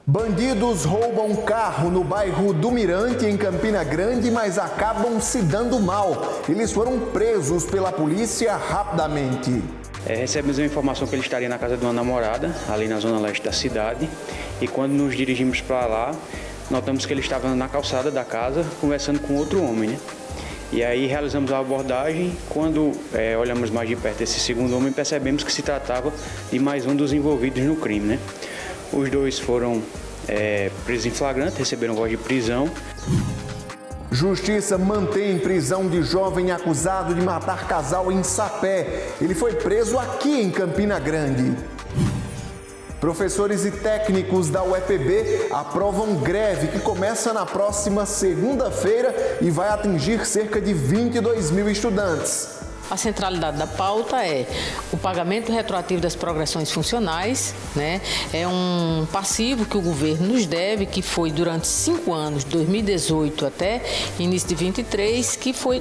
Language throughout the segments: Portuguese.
Bandidos roubam carro no bairro do Mirante, em Campina Grande, mas acabam se dando mal. Eles foram presos pela polícia rapidamente. Recebemos a informação que ele estaria na casa de uma namorada, ali na zona leste da cidade. E quando nos dirigimos para lá, notamos que ele estava na calçada da casa, conversando com outro homem, né? E aí realizamos a abordagem. Quando olhamos mais de perto esse segundo homem, percebemos que se tratava de mais um dos envolvidos no crime, né? Os dois foram presos em flagrante, receberam voz de prisão. Justiça mantém prisão de jovem acusado de matar casal em Sapé. Ele foi preso aqui em Campina Grande. Professores e técnicos da UEPB aprovam greve que começa na próxima segunda-feira e vai atingir cerca de 22 mil estudantes. A centralidade da pauta é o pagamento retroativo das progressões funcionais, né? É um passivo que o governo nos deve, que foi durante 5 anos, de 2018 até início de 23, que foi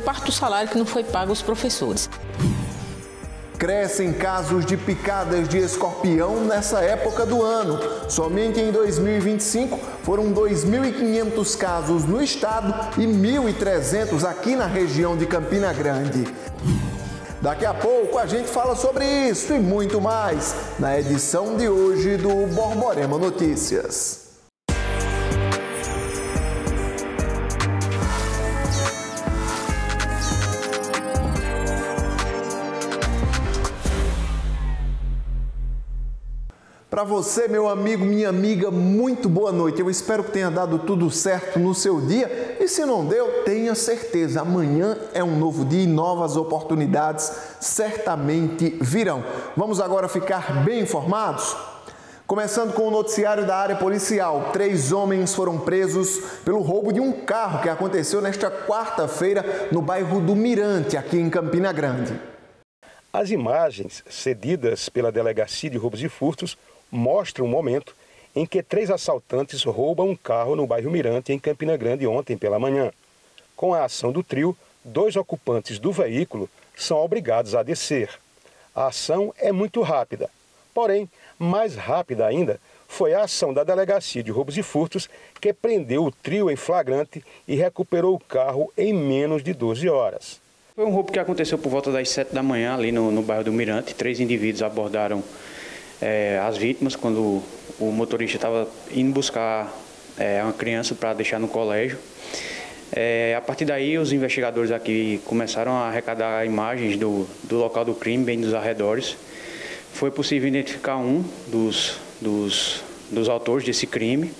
parte do salário que não foi pago aos professores. Crescem casos de picadas de escorpião nessa época do ano. Somente em 2025 foram 2.500 casos no estado e 1.300 aqui na região de Campina Grande. Daqui a pouco a gente fala sobre isso e muito mais na edição de hoje do Borborema Notícias. Para você, meu amigo, minha amiga, muito boa noite. Eu espero que tenha dado tudo certo no seu dia e se não deu, tenha certeza, amanhã é um novo dia e novas oportunidades certamente virão. Vamos agora ficar bem informados? Começando com o noticiário da área policial, 3 homens foram presos pelo roubo de um carro que aconteceu nesta quarta-feira no bairro do Mirante, aqui em Campina Grande. As imagens cedidas pela Delegacia de Roubos e Furtos mostram o momento em que 3 assaltantes roubam um carro no bairro Mirante, em Campina Grande, ontem pela manhã. Com a ação do trio, 2 ocupantes do veículo são obrigados a descer. A ação é muito rápida, porém, mais rápida ainda foi a ação da Delegacia de Roubos e Furtos, que prendeu o trio em flagrante e recuperou o carro em menos de 12 horas. Foi um roubo que aconteceu por volta das 7 da manhã ali no bairro do Mirante. 3 indivíduos abordaram as vítimas quando o motorista estava indo buscar uma criança para deixar no colégio. A partir daí, os investigadores aqui começaram a arrecadar imagens do local do crime, bem dos arredores. Foi possível identificar um dos autores desse crime.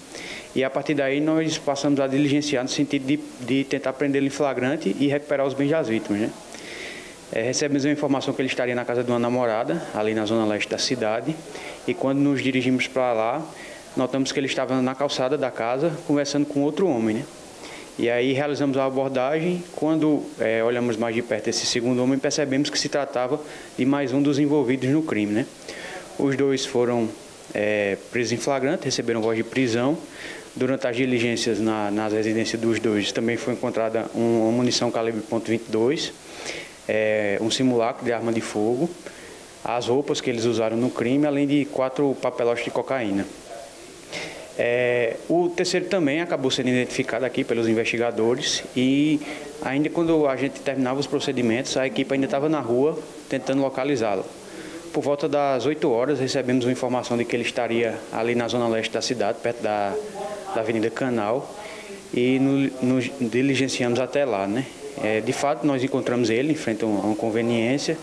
E a partir daí nós passamos a diligenciar no sentido de tentar prendê-lo em flagrante e recuperar os bens das vítimas, né? Recebemos a informação que ele estaria na casa de uma namorada, ali na zona leste da cidade. E quando nos dirigimos para lá, notamos que ele estava na calçada da casa, conversando com outro homem, né? E aí realizamos a abordagem. Quando olhamos mais de perto esse segundo homem, percebemos que se tratava de mais um dos envolvidos no crime, né? Os dois foram presos em flagrante, receberam voz de prisão. Durante as diligências nas residências dos dois, também foi encontrada uma munição calibre .22, um simulacro de arma de fogo, as roupas que eles usaram no crime, além de 4 papelotes de cocaína. O terceiro também acabou sendo identificado aqui pelos investigadores e ainda quando a gente terminava os procedimentos, a equipe ainda estava na rua tentando localizá-lo. Por volta das 8 horas, recebemos uma informação de que ele estaria ali na zona leste da cidade, perto da Avenida Canal, e nos diligenciamos até lá, né? De fato, nós encontramos ele em frente a uma conveniência,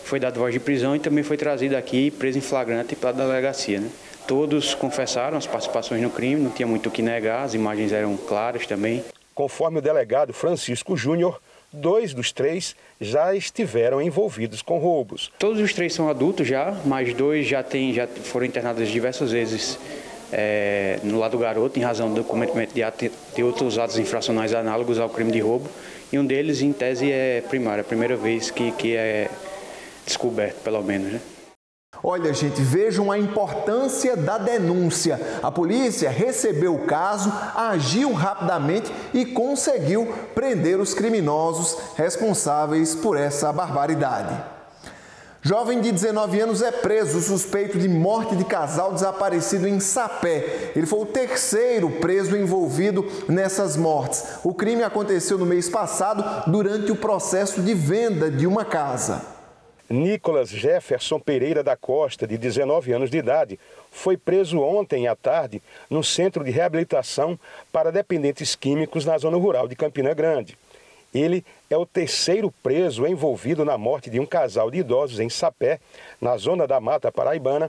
foi dado voz de prisão e também foi trazido aqui, preso em flagrante para a delegacia, né? Todos confessaram as participações no crime, não tinha muito o que negar, as imagens eram claras também. Conforme o delegado Francisco Júnior, 2 dos 3 já estiveram envolvidos com roubos. Todos os 3 são adultos já, mas 2 já foram internados diversas vezes no lado do garoto, em razão do cometimento de outros atos infracionais análogos ao crime de roubo. E um deles, em tese, é primário, a primeira vez que é descoberto, pelo menos, né? Olha, gente, vejam a importância da denúncia. A polícia recebeu o caso, agiu rapidamente e conseguiu prender os criminosos responsáveis por essa barbaridade. Jovem de 19 anos é preso suspeito de morte de casal desaparecido em Sapé. Ele foi o terceiro preso envolvido nessas mortes. O crime aconteceu no mês passado durante o processo de venda de uma casa. Nicolas Jefferson Pereira da Costa, de 19 anos de idade, foi preso ontem à tarde no Centro de Reabilitação para Dependentes Químicos na zona rural de Campina Grande. Ele é o terceiro preso envolvido na morte de um casal de idosos em Sapé, na zona da Mata Paraibana,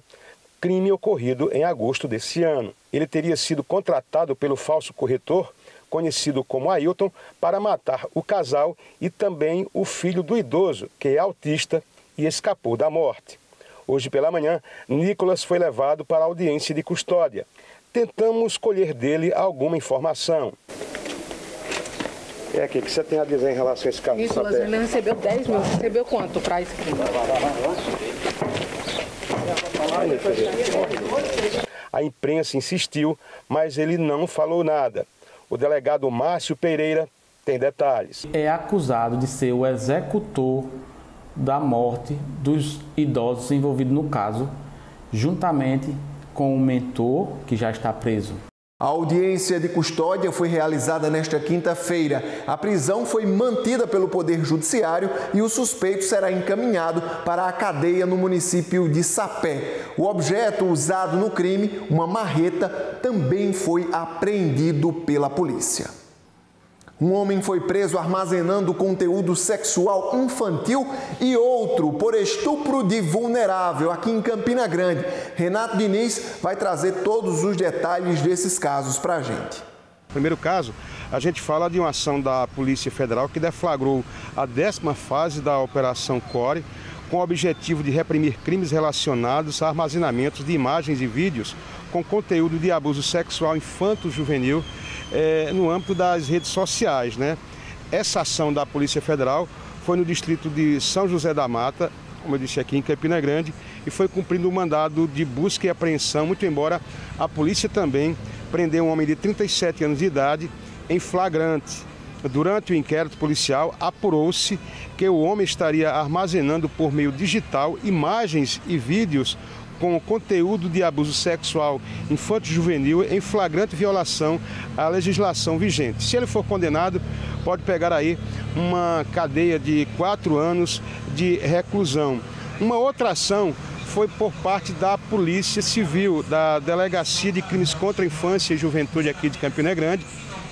crime ocorrido em agosto desse ano. Ele teria sido contratado pelo falso corretor, conhecido como Ailton, para matar o casal e também o filho do idoso, que é autista e escapou da morte. Hoje pela manhã, Nicolas foi levado para a audiência de custódia. Tentamos colher dele alguma informação. É aqui, o que você tem a dizer em relação a esse caso? Nicolas, ele recebeu 10 mil. Recebeu quanto para esse crime? A imprensa insistiu, mas ele não falou nada. O delegado Márcio Pereira tem detalhes. É acusado de ser o executor da morte dos idosos envolvidos no caso, juntamente com o mentor, que já está preso. A audiência de custódia foi realizada nesta quinta-feira. A prisão foi mantida pelo Poder Judiciário e o suspeito será encaminhado para a cadeia no município de Sapé. O objeto usado no crime, uma marreta, também foi apreendido pela polícia. Um homem foi preso armazenando conteúdo sexual infantil e outro por estupro de vulnerável aqui em Campina Grande. Renato Diniz vai trazer todos os detalhes desses casos para a gente. No primeiro caso, a gente fala de uma ação da Polícia Federal que deflagrou a 10ª fase da Operação Core, com o objetivo de reprimir crimes relacionados a armazenamentos de imagens e vídeos com conteúdo de abuso sexual infanto-juvenil no âmbito das redes sociais, né? Essa ação da Polícia Federal foi no distrito de São José da Mata, como eu disse aqui em Campina Grande, e foi cumprindo um mandado de busca e apreensão, muito embora a polícia também prendeu um homem de 37 anos de idade em flagrante. Durante o inquérito policial, apurou-se que o homem estaria armazenando por meio digital imagens e vídeos com conteúdo de abuso sexual infanto-juvenil em flagrante violação à legislação vigente. Se ele for condenado, pode pegar aí uma cadeia de 4 anos de reclusão. Uma outra ação foi por parte da Polícia Civil, da Delegacia de Crimes contra a Infância e Juventude aqui de Campina Grande,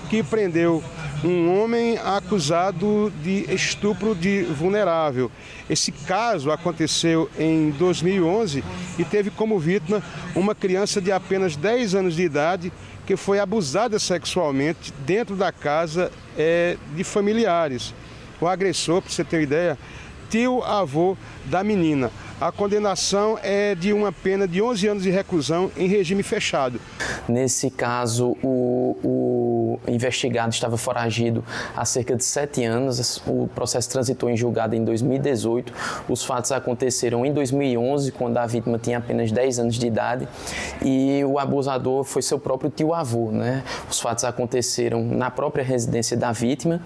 que prendeu um homem acusado de estupro de vulnerável. Esse caso aconteceu em 2011 e teve como vítima uma criança de apenas 10 anos de idade que foi abusada sexualmente dentro da casa de familiares. O agressor, para você ter uma ideia, tio-avô da menina. A condenação é de uma pena de 11 anos de reclusão em regime fechado. Nesse caso, o investigado estava foragido há cerca de 7 anos. O processo transitou em julgado em 2018. Os fatos aconteceram em 2011, quando a vítima tinha apenas 10 anos de idade. E o abusador foi seu próprio tio-avô, né? Os fatos aconteceram na própria residência da vítima.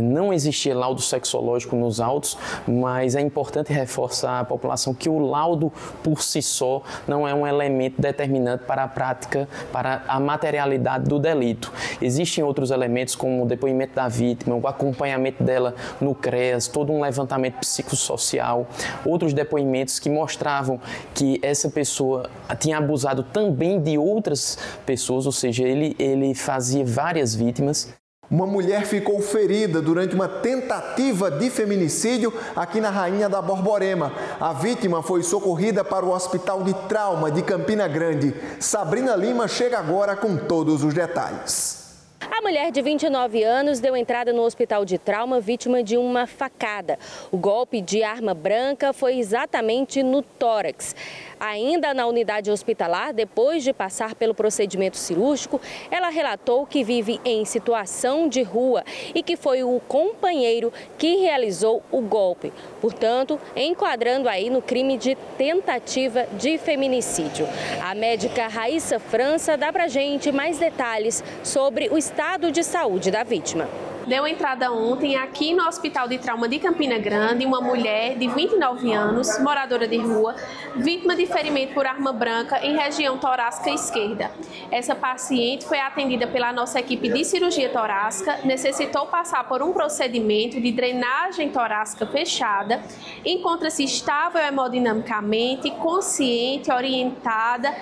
Não existia laudo sexológico nos autos, mas é importante reforçar à população que o laudo por si só não é um elemento determinante para a prática, para a materialidade do delito. Existem outros elementos como o depoimento da vítima, o acompanhamento dela no CREAS, todo um levantamento psicossocial, outros depoimentos que mostravam que essa pessoa tinha abusado também de outras pessoas, ou seja, ele fazia várias vítimas. Uma mulher ficou ferida durante uma tentativa de feminicídio aqui na Rainha da Borborema. A vítima foi socorrida para o Hospital de Trauma de Campina Grande. Sabrina Lima chega agora com todos os detalhes. A mulher de 29 anos deu entrada no hospital de trauma vítima de uma facada. O golpe de arma branca foi exatamente no tórax. Ainda na unidade hospitalar, depois de passar pelo procedimento cirúrgico, ela relatou que vive em situação de rua e que foi o companheiro que realizou o golpe. Portanto, enquadrando aí no crime de tentativa de feminicídio. A médica Raíssa França dá pra gente mais detalhes sobre o estado de saúde da vítima. Deu entrada ontem aqui no Hospital de Trauma de Campina Grande uma mulher de 29 anos, moradora de rua, vítima de ferimento por arma branca em região torácica esquerda. Essa paciente foi atendida pela nossa equipe de cirurgia torácica, necessitou passar por um procedimento de drenagem torácica fechada, encontra-se estável hemodinamicamente, consciente, orientada,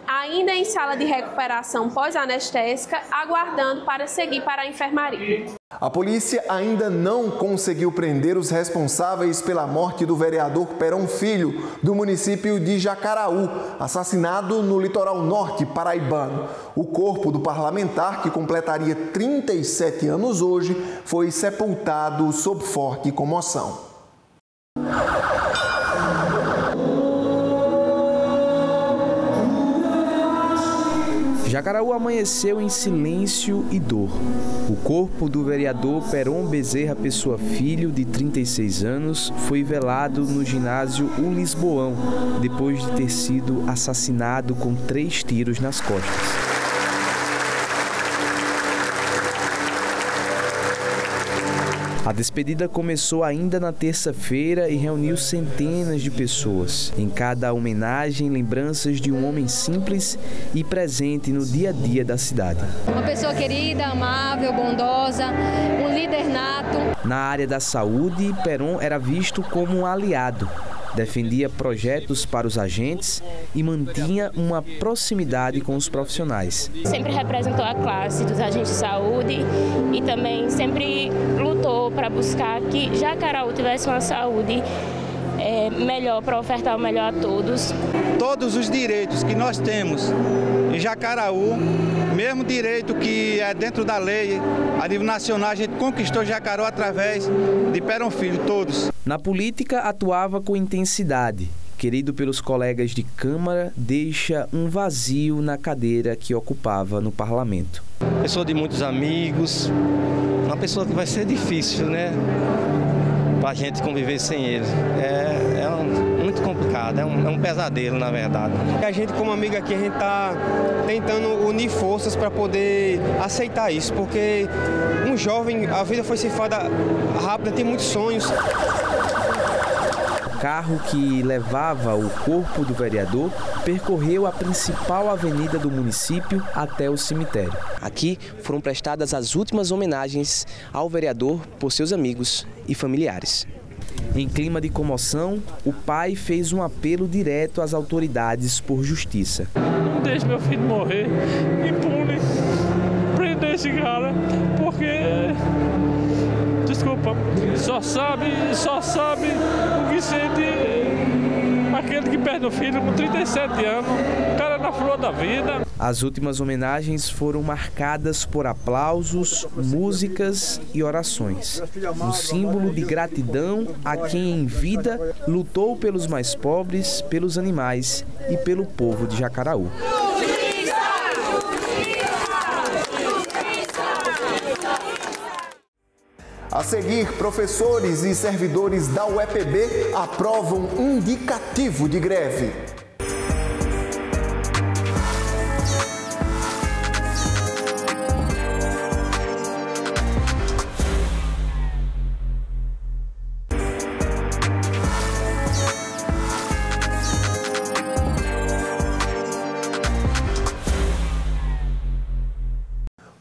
ainda em sala de recuperação pós-anestésica, aguardando para seguir para a enfermaria. A polícia ainda não conseguiu prender os responsáveis pela morte do vereador Perón Filho, do município de Jacaraú, assassinado no litoral norte paraibano. O corpo do parlamentar, que completaria 37 anos hoje, foi sepultado sob forte comoção. Jacaraú amanheceu em silêncio e dor. O corpo do vereador Perón Bezerra Pessoa Filho, de 36 anos, foi velado no ginásio Lisboão, depois de ter sido assassinado com 3 tiros nas costas. A despedida começou ainda na terça-feira e reuniu centenas de pessoas. Em cada homenagem, lembranças de um homem simples e presente no dia a dia da cidade. Uma pessoa querida, amável, bondosa, um líder nato. Na área da saúde, Perón era visto como um aliado. Defendia projetos para os agentes e mantinha uma proximidade com os profissionais. Sempre representou a classe dos agentes de saúde e também sempre lutou para buscar que Jacaraú tivesse uma saúde melhor, para ofertar o melhor a todos. Todos os direitos que nós temos em Jacaraú, mesmo direito que é dentro da lei, a nível nacional, a gente conquistou Jacaraú através de Perón Filho, todos. Na política, atuava com intensidade. Querido pelos colegas de Câmara, deixa um vazio na cadeira que ocupava no parlamento. Pessoa de muitos amigos, uma pessoa que vai ser difícil, né? Para a gente conviver sem ele. Muito complicado, é um pesadelo, na verdade. A gente, como amigo aqui, a gente está tentando unir forças para poder aceitar isso, porque um jovem, a vida foi ceifada rápida, tem muitos sonhos. O carro que levava o corpo do vereador percorreu a principal avenida do município até o cemitério. Aqui foram prestadas as últimas homenagens ao vereador por seus amigos e familiares. Em clima de comoção, o pai fez um apelo direto às autoridades por justiça. Não deixe meu filho morrer impune. Prender esse cara, porque... Desculpa, só sabe o que sente aquele que perde o filho com 37 anos, o cara na flor da vida. As últimas homenagens foram marcadas por aplausos, músicas e orações. Um símbolo de gratidão a quem em vida lutou pelos mais pobres, pelos animais e pelo povo de Jacaraú. A seguir, professores e servidores da UEPB aprovam indicativo de greve.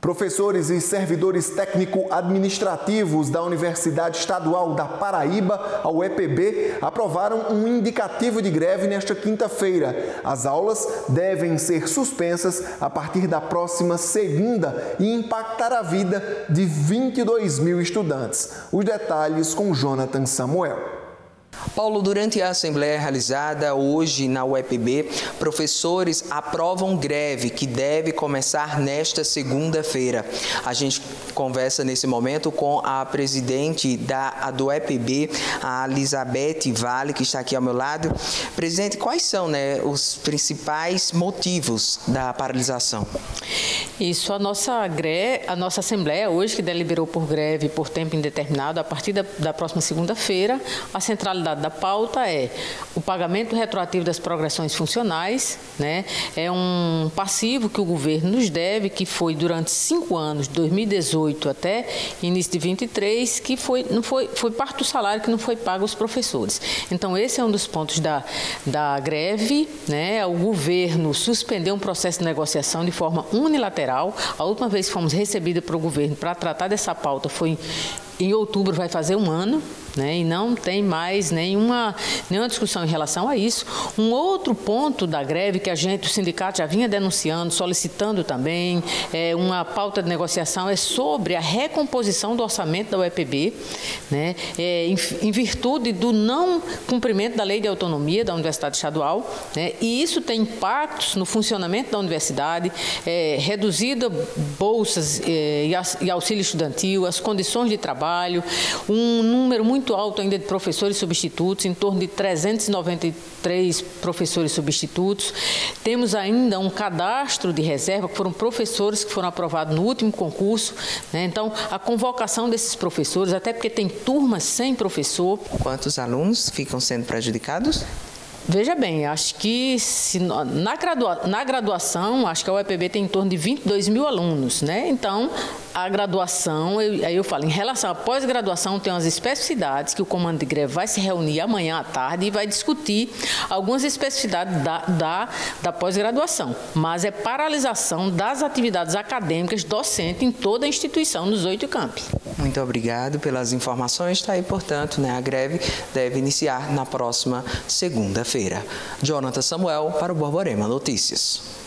Professores e servidores técnico-administrativos da Universidade Estadual da Paraíba, a UEPB, aprovaram um indicativo de greve nesta quinta-feira. As aulas devem ser suspensas a partir da próxima segunda e impactar a vida de 22 mil estudantes. Os detalhes com Jonathan Samuel. Paulo, durante a assembleia realizada hoje na UEPB, professores aprovam greve que deve começar nesta segunda-feira. A gente conversa nesse momento com a presidente do UEPB, a Elizabeth Vale, que está aqui ao meu lado. Presidente, quais são, os principais motivos da paralisação? Isso, a nossa assembleia hoje, que deliberou por greve por tempo indeterminado, a partir da próxima segunda-feira, a centralidade da pauta é o pagamento retroativo das progressões funcionais, né? É um passivo que o governo nos deve, que foi durante 5 anos, de 2018 até início de 23, que foi parte do salário que não foi pago aos professores. Então, esse é um dos pontos da greve, né? O governo suspendeu um processo de negociação de forma unilateral. A última vez que fomos recebidos para o governo para tratar dessa pauta foi em outubro, vai fazer 1 ano, né? E não tem mais nenhuma discussão em relação a isso. Um outro ponto da greve que o sindicato já vinha denunciando, solicitando também, uma pauta de negociação é sobre a recomposição do orçamento da UEPB, né? Em virtude do não cumprimento da lei de autonomia da Universidade Estadual, né? E isso tem impactos no funcionamento da universidade, reduzida bolsas e auxílio estudantil, as condições de trabalho, um número muito alto ainda de professores substitutos, em torno de 393 professores substitutos. Temos ainda um cadastro de reserva, que foram professores que foram aprovados no último concurso, né? Então, a convocação desses professores, até porque tem turmas sem professor. Quantos alunos ficam sendo prejudicados? Veja bem, acho que na graduação, acho que a UEPB tem em torno de 22 mil alunos, né? Então, a graduação, aí eu falo, em relação à pós-graduação, tem umas especificidades que o comando de greve vai se reunir amanhã à tarde e vai discutir algumas especificidades da pós-graduação. Mas é paralisação das atividades acadêmicas docentes em toda a instituição, nos 8 campi. Muito obrigado pelas informações. Está aí, portanto, né, a greve deve iniciar na próxima segunda-feira. Jonathan Samuel para o Borborema Notícias.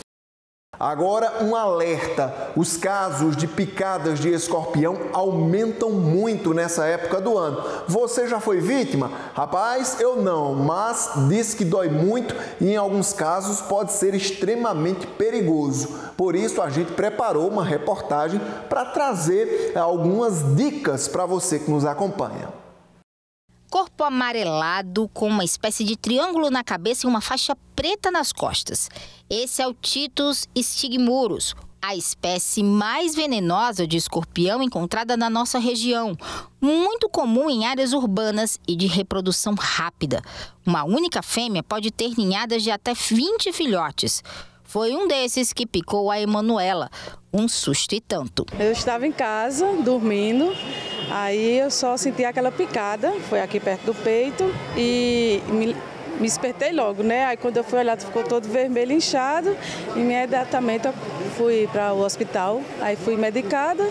Agora, um alerta: os casos de picadas de escorpião aumentam muito nessa época do ano. Você já foi vítima? Rapaz, eu não, mas diz que dói muito e em alguns casos pode ser extremamente perigoso. Por isso, a gente preparou uma reportagem para trazer algumas dicas para você que nos acompanha. Corpo amarelado com uma espécie de triângulo na cabeça e uma faixa preta nas costas. Esse é o Titus stigmurus, a espécie mais venenosa de escorpião encontrada na nossa região. Muito comum em áreas urbanas e de reprodução rápida. Uma única fêmea pode ter ninhadas de até 20 filhotes. Foi um desses que picou a Emanuela. Um susto e tanto. Eu estava em casa, dormindo, aí eu só senti aquela picada, foi aqui perto do peito e me despertei logo, né? Aí quando eu fui olhar, ficou todo vermelho, inchado, e imediatamente eu fui para o hospital, aí fui medicada.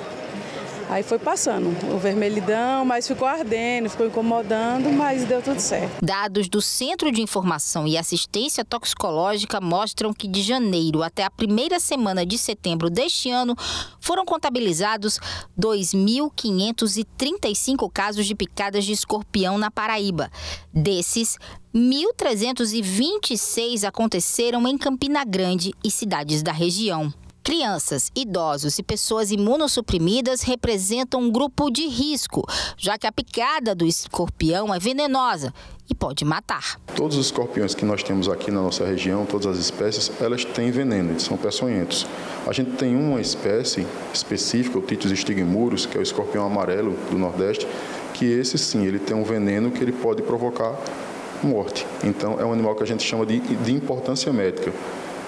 Aí foi passando o vermelhidão, mas ficou ardendo, ficou incomodando, mas deu tudo certo. Dados do Centro de Informação e Assistência Toxicológica mostram que de janeiro até a primeira semana de setembro deste ano foram contabilizados 2.535 casos de picadas de escorpião na Paraíba. Desses, 1.326 aconteceram em Campina Grande e cidades da região. Crianças, idosos e pessoas imunossuprimidas representam um grupo de risco, já que a picada do escorpião é venenosa e pode matar. Todos os escorpiões que nós temos aqui na nossa região, todas as espécies, elas têm veneno, eles são peçonhentos. A gente tem uma espécie específica, o Titus stigmurus, que é o escorpião amarelo do Nordeste, que esse sim, ele tem um veneno que ele pode provocar morte. Então, é um animal que a gente chama de importância médica.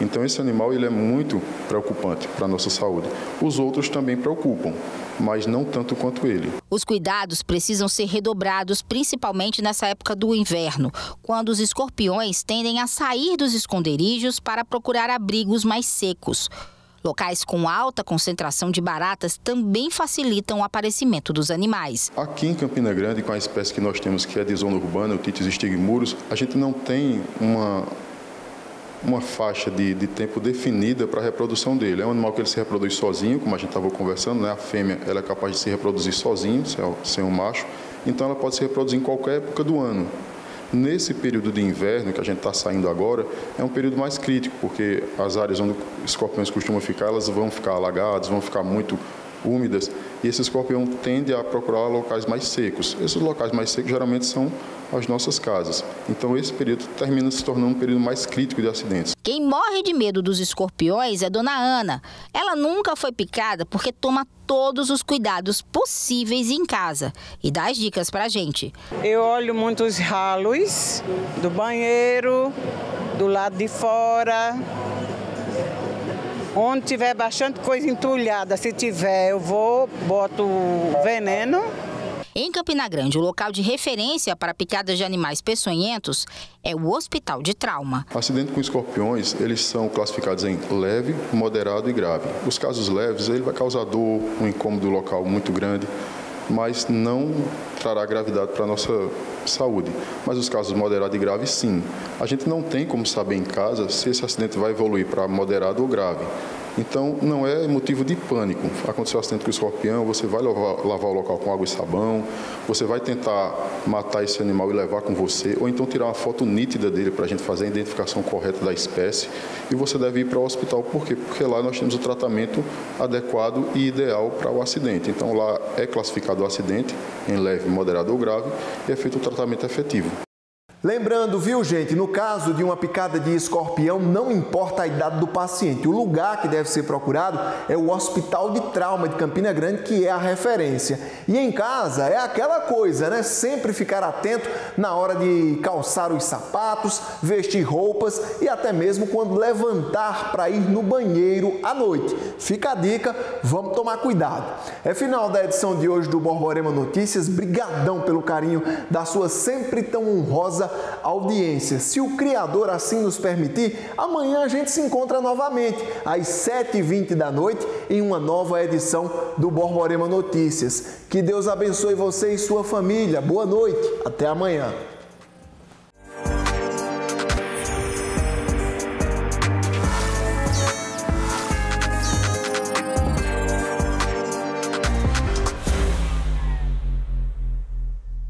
Então, esse animal ele é muito preocupante para a nossa saúde. Os outros também preocupam, mas não tanto quanto ele. Os cuidados precisam ser redobrados, principalmente nessa época do inverno, quando os escorpiões tendem a sair dos esconderijos para procurar abrigos mais secos. Locais com alta concentração de baratas também facilitam o aparecimento dos animais. Aqui em Campina Grande, com a espécie que nós temos, que é de zona urbana, o Titus stigmurus, a gente não tem uma faixa de tempo definida para a reprodução dele. É um animal que ele se reproduz sozinho, como a gente estava conversando, né? A fêmea ela é capaz de se reproduzir sozinho, sem um macho, então ela pode se reproduzir em qualquer época do ano. Nesse período de inverno, que a gente está saindo agora, é um período mais crítico, porque as áreas onde os escorpiões costumam ficar, elas vão ficar alagadas, vão ficar muito úmidas, e esse escorpião tende a procurar locais mais secos. Esses locais mais secos geralmente são as nossas casas. Então esse período termina se tornando um período mais crítico de acidentes. Quem morre de medo dos escorpiões é Dona Ana. Ela nunca foi picada porque toma todos os cuidados possíveis em casa e dá as dicas pra gente. Eu olho muito os ralos do banheiro, do lado de fora. Onde tiver bastante coisa entulhada, se tiver, eu boto veneno. Em Campina Grande, o local de referência para picadas de animais peçonhentos é o Hospital de Trauma. Acidente com escorpiões, eles são classificados em leve, moderado e grave. Os casos leves, ele vai causar dor, um incômodo local muito grande, mas não trará gravidade para a nossa saúde. Mas os casos moderado e grave, sim. A gente não tem como saber em casa se esse acidente vai evoluir para moderado ou grave. Então, não é motivo de pânico. Aconteceu um acidente com o escorpião, você vai lavar o local com água e sabão, você vai tentar matar esse animal e levar com você, ou então tirar uma foto nítida dele para a gente fazer a identificação correta da espécie. E você deve ir para o hospital. Por quê? Porque lá nós temos o tratamento adequado e ideal para o acidente. Então, lá é classificado o acidente em leve, moderado ou grave e é feito o tratamento efetivo. Lembrando, viu, gente, no caso de uma picada de escorpião, não importa a idade do paciente. O lugar que deve ser procurado é o Hospital de Trauma de Campina Grande, que é a referência. E em casa é aquela coisa, né? Sempre ficar atento na hora de calçar os sapatos, vestir roupas e até mesmo quando levantar para ir no banheiro à noite. Fica a dica, vamos tomar cuidado. É final da edição de hoje do Borborema Notícias. Brigadão pelo carinho da sua sempre tão honrosa audiência. Se o Criador assim nos permitir, amanhã a gente se encontra novamente às 7h20 da noite em uma nova edição do Borborema Notícias. Que Deus abençoe você e sua família. Boa noite. Até amanhã.